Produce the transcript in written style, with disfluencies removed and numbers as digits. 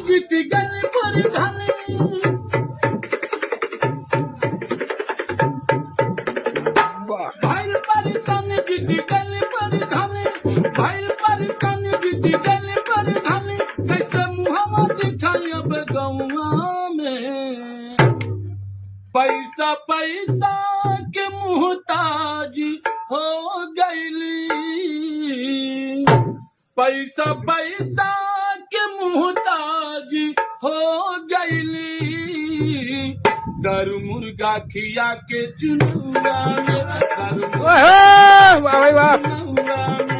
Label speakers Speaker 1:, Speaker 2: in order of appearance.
Speaker 1: जीत गल परधान भाई परधान जीत गल परधान भाई परधान जीत गल परधान कैसे मुहम्मद दिखाई अब गौआ में पैसा पैसा के मुहताज हो गईली पैसा पैसा के मुहताज हो गईली दारू मुर्गा खिया के चुनुआ में दारू मुर्गा